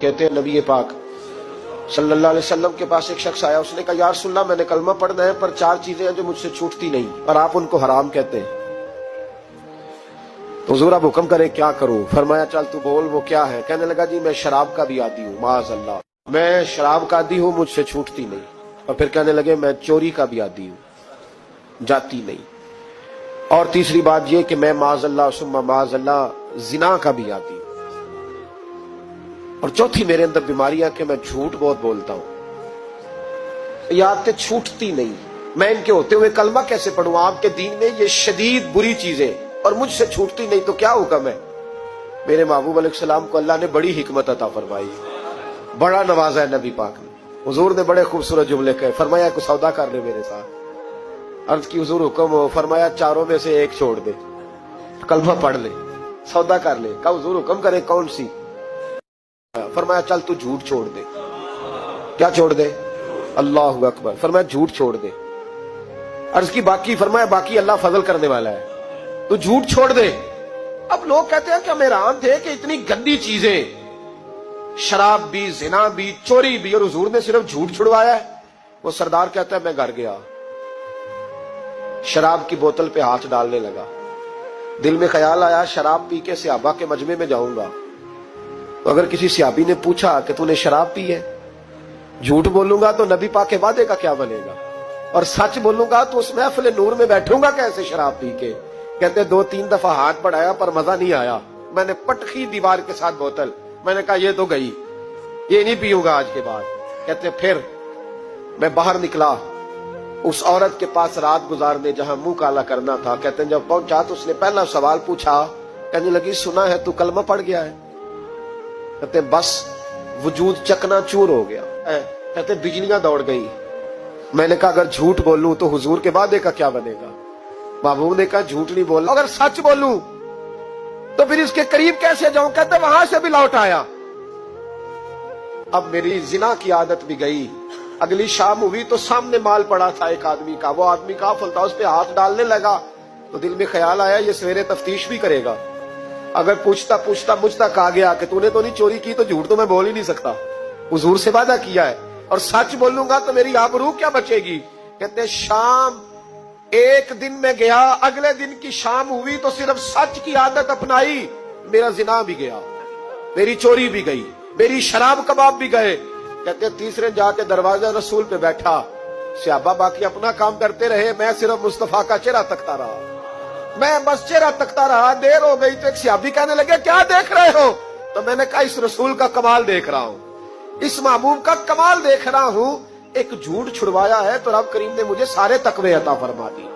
कहते हैं नबी पाक सल्लल्लाहु अलैहि वसल्लम के पास एक शख्स आया, उसने कहा यार सुनना, मैंने कलमा पढ़ना है पर चार चीजें हैं जो मुझसे छूटती नहीं और आप उनको हराम कहते हैं, तो हुजूर आप हुक्म करें क्या करूं? फरमाया चल तू बोल वो क्या है। कहने लगा जी मैं शराब का भी आदी हूँ, माज़अल्लाह मैं शराब का आदी हूँ, मुझसे छूटती नहीं। और फिर कहने लगे मैं चोरी का भी आदी हूँ, जाती नहीं। और तीसरी बात ये कि मैं माज़अल्लाह सुम्मा माज़अल्लाह जिना का भी आदी हूँ। और चौथी मेरे अंदर बीमारियां कि मैं झूठ बहुत बोलता हूं। ये आदतें छूटती नहीं, मैं इनके होते हुए कलमा कैसे पढ़ूं? आपके दीन में ये शदीद बुरी चीजें और मुझसे छूटती नहीं, तो क्या हुक्म है? मेरे महबूब अलैहिस्सलाम को अल्लाह ने बड़ी हिकमत अता फरमाई, बड़ा नवाजा है नबी पाक ने। हुजूर ने बड़े खूबसूरत जुमले कहे, फरमाया कुछ सौदा कर ले मेरे साथ। अर्ज की हुजूर हुक्म हो, फरमाया चारों में से एक छोड़ दे, कलमा पढ़ ले, सौदा कर ले। कहा हुजूर हुक्म करे कौन सी? फरमाया चल तू झूठ छोड़ दे। क्या छोड़ दे? अल्लाहु अकबर। फरमाया झूठ छोड़ दे। अर्ज की बाकी? फरमाया बाकी अल्लाह फजल करने वाला है, तू झूठ छोड़ दे। अब लोग कहते हैं कि हम हैरान थे कि इतनी गंदी चीजें, शराब भी, जिना भी, चोरी भी, और हुजूर ने सिर्फ झूठ छुड़वाया है। वो सरदार कहता है मैं घर गया, शराब की बोतल पे हाथ डालने लगा, दिल में ख्याल आया शराब पी के सहाबा के मजमे में जाऊंगा, तो अगर किसी सहाबी ने पूछा कि तूने शराब पी है, झूठ बोलूंगा तो नबी पाक के वादे का क्या बनेगा, और सच बोलूंगा तो उस महफिल नूर में बैठूंगा कैसे शराब पी के? कहते 2-3 दफा हाथ बढ़ाया पर मजा नहीं आया, मैंने पटखी दीवार के साथ बोतल, मैंने कहा ये तो गई, ये नहीं पीऊंगा आज के बाद। कहते फिर मैं बाहर निकला उस औरत के पास रात गुजारने जहां मुंह काला करना था। कहते जब पहुंचा तो उसने पहला सवाल पूछा, कहने लगी सुना है तू कलमा पढ़ गया है? कहते बस वजूद चकनाचूर हो गया। कहते बिजलियां दौड़ गई। मैंने कहा अगर झूठ बोलूं तो हुजूर के वादे का क्या बनेगा? महबूब ने कहा झूठ नहीं बोलना, अगर सच बोलूं तो फिर इसके करीब कैसे जाऊं? कहते वहां से भी लौट आया। अब मेरी जिना की आदत भी गई। अगली शाम हुई तो सामने माल पड़ा था एक आदमी का, वो आदमी काफिल था, उस पे हाथ डालने लगा तो दिल में ख्याल आया ये सवेरे तफ्तीश भी करेगा, अगर पूछता पूछता मुझ तक आ गया कि तूने तो नहीं चोरी की, तो झूठ तो मैं बोल ही नहीं सकता, हुजूर से वादा किया है, और सच बोलूंगा तो मेरी आबरू क्या बचेगी? कहते शाम एक दिन में गया, अगले दिन की शाम हुई तो सिर्फ सच की आदत अपनाई, मेरा जिना भी गया, मेरी चोरी भी गई, मेरी शराब कबाब भी गए। कहते तीसरे जाके दरवाजा रसूल पे बैठा, सहाबा बाकी अपना काम करते रहे, मैं सिर्फ मुस्तफा का चेहरा तकता रहा, मैं बस चेहरा तकता रहा। देर हो गई तो एक सहाबी कहने लगे क्या देख रहे हो? तो मैंने कहा इस रसूल का कमाल देख रहा हूं, इस महबूब का कमाल देख रहा हूं। एक झूठ छुड़वाया है तो रब करीम ने मुझे सारे तकवे अता फरमा दी।